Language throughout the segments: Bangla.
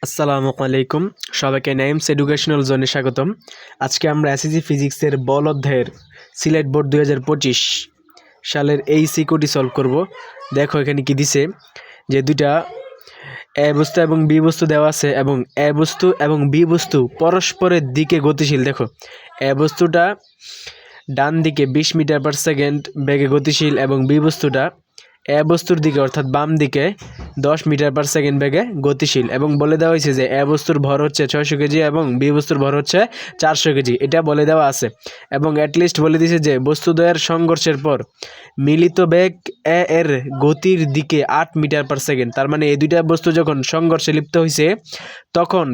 আসসালামু আলাইকুম। সবাইকে নাইমস এডুকেশনাল জোনে স্বাগতম। আজকে আমরা এসএসসি ফিজিক্সের বল অধ্যায়ের সিলেট বোর্ড 2025 সালের এই সিকিউটি সলভ করব। দেখো এখানে কি দিছে, যে দুইটা এ বস্তু এবং বি বস্তু দেওয়া আছে এবং এ বস্তু এবং বি বস্তু পরস্পরের দিকে গতিশীল। দেখো এ বস্তুটা ডান দিকে 20 মিটার পার সেকেন্ড বেগে গতিশীল এবং বি বস্তুটা এ বস্তুর দিকে অর্থাৎ বাম দিকে 10 মিটার পার সেকেন্ড বেগে গতিশীল। এবং বলে দেওয়া হয়েছে যে এ বস্তুর ভর হচ্ছে 600 কেজি এবং বি বস্তুর ভর হচ্ছে 400 কেজি, এটা বলে দেওয়া আছে। এবং অ্যাটলিস্ট বলে দিয়েছে যে বস্তুদ্বয়ের সংঘর্ষের পর মিলিত বেগ এ এর গতির দিকে 8 মিটার পার সেকেন্ড। তার মানে এই দুইটা বস্তু যখন সংঘর্ষে লিপ্ত হয়েছে তখন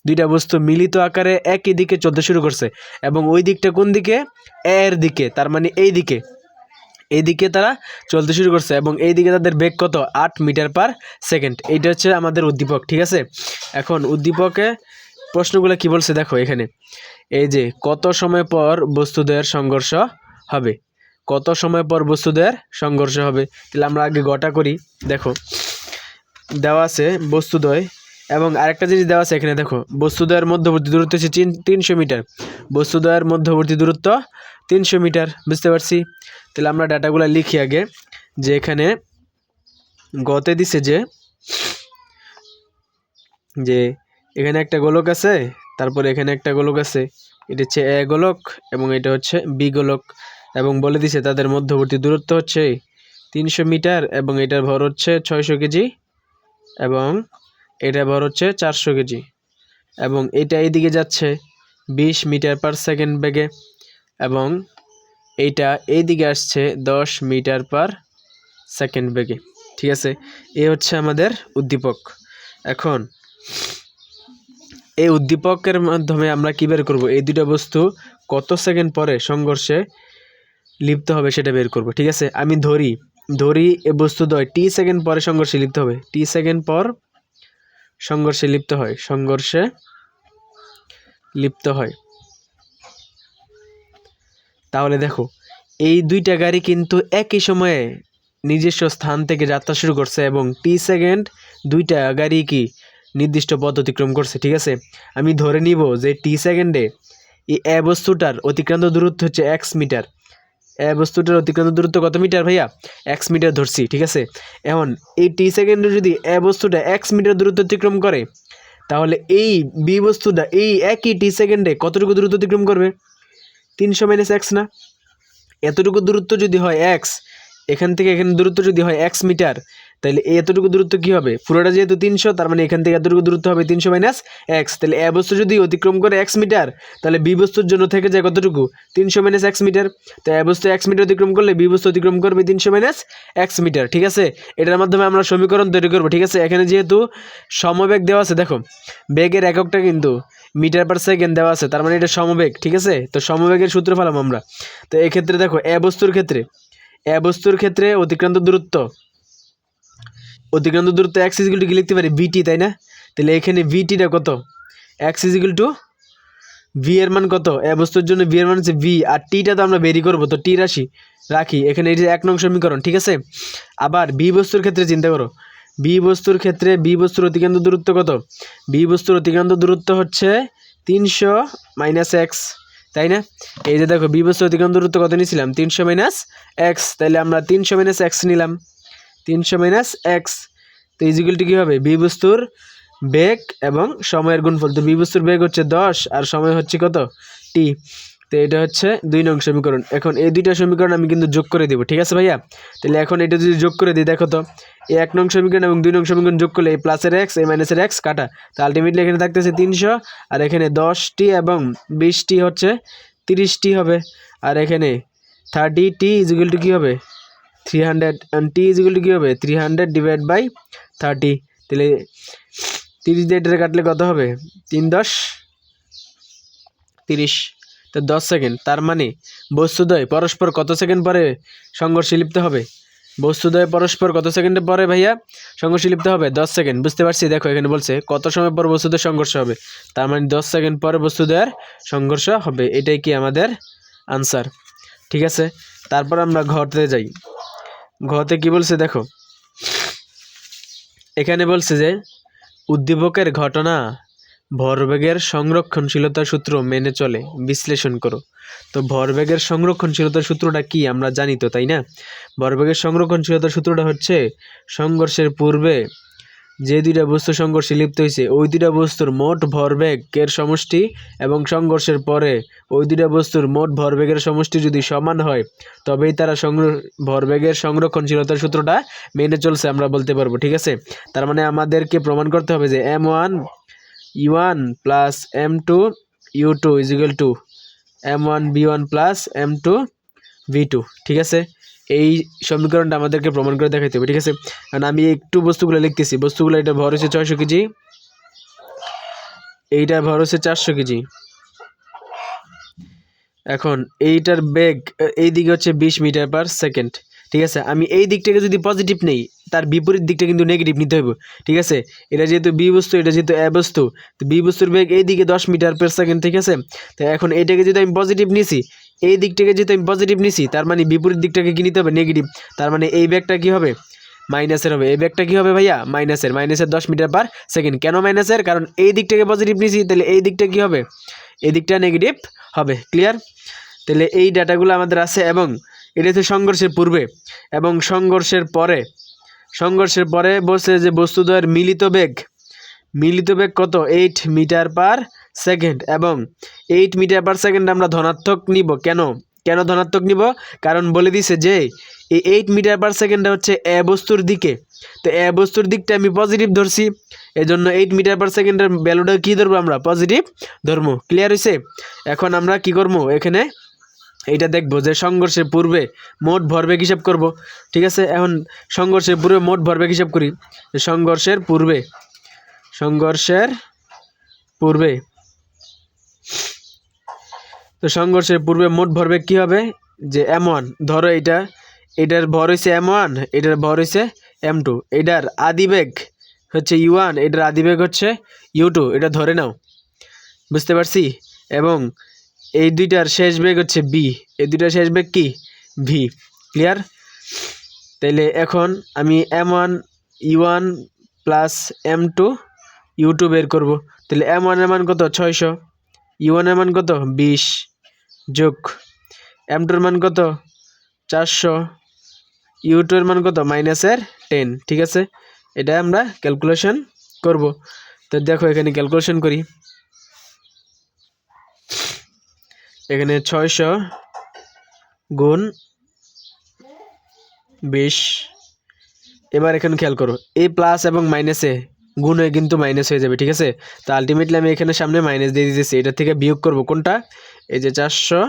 দুইটা বস্তু মিলিত আকারে একই দিকে চলতে শুরু করছে এবং ওই দিকটা কোন দিকে? এর দিকে, তার মানে এইদিকে তারা চলতে শুরু করছে এবং এইদিকে তাদের বেগ কত? 8 মিটার পার সেকেন্ড। এইটা হচ্ছে আমাদের উদ্দীপক, ঠিক আছে। এখন উদ্দীপকে প্রশ্নগুলো কি বলছে দেখো এখানে, এই যে কত সময় পর বস্তুদ্বয়ের সংঘর্ষ হবে, কত সময় পর বস্তুদ্বয়ের সংঘর্ষ হবে। তাহলে আমরা আগে গটা করি। দেখো দেওয়া আছে বস্তুদ্বয় এবং আরেকটা জিনিস দেওয়া আছে এখানে, দেখো বস্তুদ্বয়ের মধ্যবর্তী দূরত্ব হচ্ছে 300 মিটার, বস্তুদ্বয়ের মধ্যবর্তী দূরত্ব 300 মিটার, বুঝতে পারছি। তাহলে আমরা ডাটাগুলো লিখি আগে, যে এখানে গতে দিছে যে এখানে একটা গোলক আছে, তারপরে এখানে একটা গোলক আছে, এটা হচ্ছে এ গোলক এবং এটা হচ্ছে বি গোলক, এবং বলে দিছে তাদের মধ্যবর্তী দূরত্ব হচ্ছে 300 মিটার এবং এটার ভর হচ্ছে 600 কেজি এবং এটা ভর হচ্ছে 400 কেজি এবং এটা এইদিকে যাচ্ছে 20 মিটার পার সেকেন্ড বেগে এবং এইটা এইদিকে আসছে 10 মিটার পার সেকেন্ড বেগে, ঠিক আছে। এই হচ্ছে আমাদের উদ্দীপক। এখন এই উদ্দীপকের মাধ্যমে আমরা কী বের করব? এই দুটো বস্তু কত সেকেন্ড পরে সংঘর্ষে লিপ্ত হবে সেটা বের করব, ঠিক আছে। আমি ধরি এ বস্তুদ্বয় টি সেকেন্ড পরে সংঘর্ষে লিপ্ত হবে, টি সেকেন্ড পর সংঘর্ষে লিপ্ত হয়। তাহলে দেখো এই দুইটা গাড়ি কিন্তু একই সময়ে নিজস্ব স্থান থেকে যাত্রা শুরু করছে এবং টি সেকেন্ড দুইটা গাড়ি কি নির্দিষ্ট পথ অতিক্রম করছে, ঠিক আছে। আমি ধরে নিব যে টি সেকেন্ডে এই এ বস্তুটার অতিক্রান্ত দূরত্ব হচ্ছে এক্স মিটার। এ বস্তুটার অতিক্রান্ত দূরত্ব কত মিটার ভাইয়া? এক্স মিটার ধরছি, ঠিক আছে। এখন এই টি সেকেন্ডে যদি এ বস্তুটা এক্স মিটার দূরত্ব অতিক্রম করে, তাহলে এই বি বস্তুটা এই একই টি সেকেন্ডে কতটুকু দূরত্ব অতিক্রম করবে? 300 মাইনাস এক্স না? এতটুকু দূরত্ব যদি হয় এক্স, এখান থেকে এখানে দূরত্ব যদি হয় এক্স মিটার, তাহলে এতটুকু দূরত্ব কি হবে? পুরোটা যেহেতু 300, তার মানে এখান থেকে এতটুকু দূরত্ব হবে 300 মাইনাস এক্স। তাহলে এ বস্তু যদি অতিক্রম করে এক্স মিটার, তাহলে বি বস্তুর জন্য থেকে যায় কতটুকু? 300 মাইনাস এক্স মিটার। তো এ বস্তু এক্স মিটার অতিক্রম করলে বি বস্তু অতিক্রম করবে 300 মাইনাস এক্স মিটার, ঠিক আছে। এটার মাধ্যমে আমরা সমীকরণ তৈরি করবো, ঠিক আছে। এখানে যেহেতু সমবেগ দেওয়া আছে, দেখো বেগের এককটা কিন্তু মিটার পার সেকেন্ড দেওয়া আছে, তার মানে এটা সমবেগ, ঠিক আছে। তো সমবেগের সূত্র পেলাম আমরা। তো এক্ষেত্রে দেখো এ বস্তুর ক্ষেত্রে অতিক্রান্ত দূরত্ব এক্স ইজিক্যাল টু কি লিখতে পারি? ভিটি, তাই না? তাহলে এখানে ভিটিটা কত? এক্স ইজিক্যাল টু ভি এর মান কত? এ বস্তুর জন্য ভি এর মান হচ্ছে ভি, আর টিটা তো আমরা বেরি করবো, তো টি রাখি এখানে, এই যে 1 নং সমীকরণ, ঠিক আছে। আবার বি বস্তুর ক্ষেত্রে চিন্তা করো, বি বস্তুর অতিক্রান্ত দূরত্ব কত? বি বস্তুর অতিক্রান্ত দূরত্ব হচ্ছে 300 মাইনাস এক্স, তাই না? এই যে দেখো বি বস্তুর অতিক্রান্ত দূরত্ব কত নিয়েছিলাম? 300 মাইনাস এক্স। তাহলে আমরা 300 মাইনাস এক্স নিলাম, 300 মাইনাস এক্স। তো ইজিক্যাল টু কী হবে? বি বস্তুর বেগ এবং সময়ের গুণফল। তো বি বস্তুর বেগ হচ্ছে 10 আর সময় হচ্ছে কত? টি। তো এটা হচ্ছে 2 নং সমীকরণ। এখন এই দুইটা সমীকরণ আমি কিন্তু যোগ করে দেবো, ঠিক আছে ভাইয়া। তাহলে এখন এটা যদি যোগ করে দিই, দেখো তো এই 1 নং সমীকরণ এবং 2 নং সমীকরণ যোগ করলে এই প্লাসের এক্স এই মাইনাসের এক্স কাটা, তো আলটিমেটলি এখানে থাকতেছে 300 আর এখানে 10টি এবং 20টি হচ্ছে 30টি হবে, আর এখানে 30t ইজিক্যাল টু কী হবে? 300, and t ইজিক্যাল টু কী হবে? 300 ডিভাইড বাই 30। তাহলে 30 দিয়ে এটা কাটলে কত হবে? 3 10 30, তো 10 সেকেন্ড। তার মানে বস্তুদ্বয় পরস্পর কত সেকেন্ড পরে সংঘর্ষে লিপ্ত হবে? বস্তুদ্বয় পরস্পর কত সেকেন্ডে পরে ভাইয়া সংঘর্ষে লিপ্ত হবে? 10 সেকেন্ড, বুঝতে পারছি। দেখো এখানে বলছে কত সময় পর বস্তুদ্বয় সংঘর্ষ হবে, তার মানে 10 সেকেন্ড পরে বস্তুদ্বয়ের সংঘর্ষ হবে। এটাই কি আমাদের আনসার, ঠিক আছে। তারপর আমরা ঘতে যাই। ঘতে কি বলছে দেখো, এখানে বলছে যে উদ্দীপকের ঘটনা ভরবেগের সংরক্ষণশীলতার সূত্র মেনে চলে, বিশ্লেষণ করো। তো ভরবেগের সংরক্ষণশীলতার সূত্রটা কি আমরা জানি তো, তাই না? ভরবেগের সংরক্ষণশীলতার সূত্রটা হচ্ছে সংঘর্ষের পূর্বে যে দুইটা বস্তু সংঘর্ষে লিপ্ত হয়েছে ওই দুইটা বস্তুর মোট ভরবেগের সমষ্টি এবং সংঘর্ষের পরে ওই দুইটা বস্তুর মোট ভরবেগের সমষ্টি যদি সমান হয় তবেই তারা ভরবেগের সংরক্ষণশীলতার সূত্রটা মেনে চলছে আমরা বলতে পারবো। ঠিক আছে, তার মানে আমাদেরকে প্রমাণ করতে হবে যে m1 u1 plus m2 u2 is equal to m1 b1 plus m2 v2। ঠিক আছে, এই সমীকরণটা আমাদেরকে প্রমাণ করে দেখাইতে হবে। ঠিক আছে, কারণ আমি একটু বস্তুগুলো লিখতেছি। বস্তুগুলো এটা ভর হচ্ছে 600 কেজি, এইটার ভর হচ্ছে 400 কেজি। এখন এইটার বেগ এই দিকে হচ্ছে 20 মিটার পার সেকেন্ড। ঠিক আছে, আমি এই দিকটাকে যদি পজিটিভ নেই তার বিপরীত দিকটা কিন্তু নেগেটিভ নিতে হবে। ঠিক আছে, এটা যেহেতু বি বস্তু, এটা যেহেতু এ বস্তু, তো বি বস্তুর বেগ এই দিকে 10 মিটার পার সেকেন্ড। ঠিক আছে, তো এখন এইটাকে যদি আমি পজিটিভ নিছি, এই দিকটাকে যেহেতু আমি পজিটিভ নিছি, তার মানে বিপরীত দিকটাকে কি নিতে হবে? নেগেটিভ। তার মানে এই বেগটা কি হবে? মাইনাসের হবে। এই বেগটা কি হবে ভাইয়া? মাইনাসের। 10 মিটার পার সেকেন্ড। কেন মাইনাসের? কারণ এই দিকটাকে পজিটিভ নিছি, তাহলে এই দিকটা কি হবে? এই দিকটা নেগেটিভ হবে। ক্লিয়ার? তাহলে এই ডাটাগুলো আমাদের আছে। এবং এটা হচ্ছে সংঘর্ষের পূর্বে এবং সংঘর্ষের পরে বলছে যে বস্তুদ্বয়ের মিলিত বেগ কত? 8 মিটার পার সেকেন্ড। এবং 8 মিটার পার সেকেন্ড আমরা ধনাত্মক নিব। কেন ধনাত্মক নিব? কারণ বলে দিছে যে এই 8 মিটার পার সেকেন্ডটা হচ্ছে এ বস্তুর দিকে, তো এ বস্তুর দিকটা আমি পজিটিভ ধরছি, এজন্য 8 মিটার পার সেকেন্ডের ভ্যালুটা কী ধরবো? আমরা পজিটিভ ধরবো। ক্লিয়ার হয়েছে? এখন আমরা কি করবো এখানে? এইটা দেখবো যে সংঘর্ষের পূর্বে মোট ভরবেগ হিসাব করব। ঠিক আছে, এখন সংঘর্ষের পূর্বে মোট ভরবেগ হিসাব করি। সংঘর্ষের পূর্বে তো সংঘর্ষের পূর্বে মোট ভরবেগ কি হবে? যে m1, ধরো এটার ভর হয়েছে m1, এটার ভর হয়েছে m2, এটার আদিবেগ হচ্ছে u1, এটার আদিবেগ হচ্ছে u2, এটা ধরে নাও। বুঝতে পারছি? এবং এই দুইটার শেষ বেগ হচ্ছে b, এই দুইটার শেষ বেগ কি? v। ক্লিয়ার? তাইলে এখন আমি m1 u1 plus m2 u2 বের করব। তাহলে m1 এর মান কত? 600, u1 এর মান কত? 20 যোগ m2 এর মান কত? 400, u2 এর মান কত? -10। ঠিক আছে, এটা আমরা ক্যালকুলেশন করব। তো দেখো এখানে ক্যালকুলেশন করি। এখানে 600 গুণ 20। এবার এখানে খেয়াল করো, এই প্লাস এবং মাইনাসে গুণ হয়ে কিন্তু মাইনাস হয়ে যাবে। ঠিক আছে, তো আলটিমেটলি আমি এখানে সামনে মাইনাস দিয়ে দিতেছি। এটা থেকে বিয়োগ করব কোনটা? এই যে 400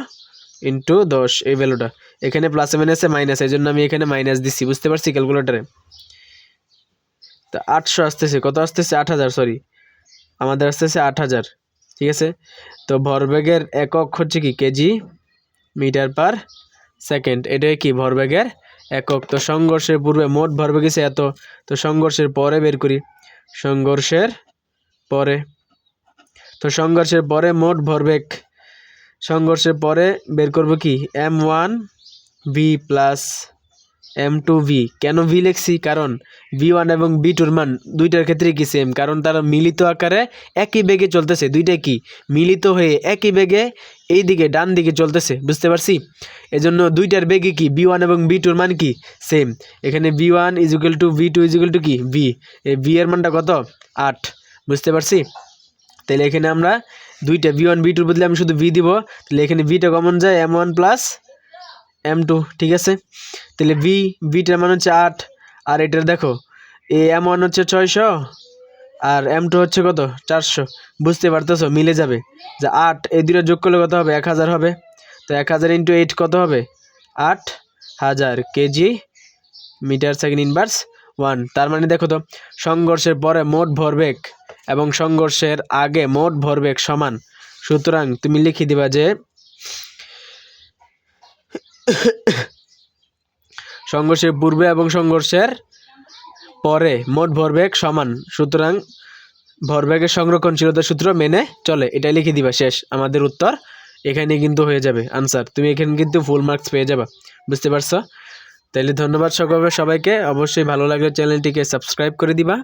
ইন্টু 10, এই ভ্যালুটা। এখানে প্লাসে মাইনাসে মাইনাস, এই জন্য আমি এখানে মাইনাস দিচ্ছি। বুঝতে পারছি ক্যালকুলেটারে? তো 800 আসতেছে, কত আসতেছে? 8000, সরি, আমাদের আসতেছে 8000। ঠিক আছে, তো ভরবেগের একক হচ্ছে কি? KG metre per second. এটাই কি? ভরবেগের একক। তো সংঘর্ষের পূর্বে মোট ভরবেগ আছে এত, তো সংঘর্ষের পরে বের করি। সংঘর্ষের পরে মোট ভরবেগ, সংঘর্ষের পরে বের করব কি? m1 v plus m2 v। কেন v লিখছি? কারণ v1 এবং v2 মান দুইটার ক্ষেত্রে কি সেম, কারণ তারা মিলিত আকারে একই বেগে চলতেছে। দুইটা কি? মিলিত হয়ে একই বেগে এই দিকে ডান দিকে চলতেছে। বুঝতে পারছি? এজন্য দুইটার বেগে কি? v1 এবং v2 মান কি? সেম। এখানে v1 is equal to v2 is equal to কি? v। এই v এর মানটা কত? 8। বুঝতে পারছি? তাহলে এখানে আমরা দুইটা v1 v2 বদলে আমি শুধু v দিব, তাহলে এখানে vটা কমন যায়, m1 প্লাস m2। ঠিক আছে, তাহলে vটার মান হচ্ছে 8, আর এটার দেখো এই m1 হচ্ছে 600 আর m2 হচ্ছে কত? 400। বুঝতে পারতেছো? মিলে যাবে যে 8 এই দুটো যোগ করলে কত হবে? 1000 হবে। তো 1000 ইন্টু 8 কত হবে? 8000 কেজি মিটার সেকেন্ড ইনভার্স 1। তার মানে দেখো তো, সংঘর্ষের পরে মোট ভরবেগ এবং সংঘর্ষের আগে মোট ভরবেগ সমান। সুতরাং তুমি লিখে দিবা যে সংঘর্ষের পূর্বে এবং সংঘর্ষের পরে মোট ভরবেগ সমান, সুতরাং ভরবেগের সংরক্ষণশীলতার সূত্র মেনে চলে। এটাই লিখে দিবা, শেষ আমাদের উত্তর। এখানে কিন্তু হয়ে যাবে আনসার। তুমি এখানে কিন্তু ফুল মার্কস পেয়ে যাবা। বুঝতে পারছো? তাহলে ধন্যবাদ সবাইকে। অবশ্যই ভালো লাগলে চ্যানেলটিকে সাবস্ক্রাইব করে দিবা।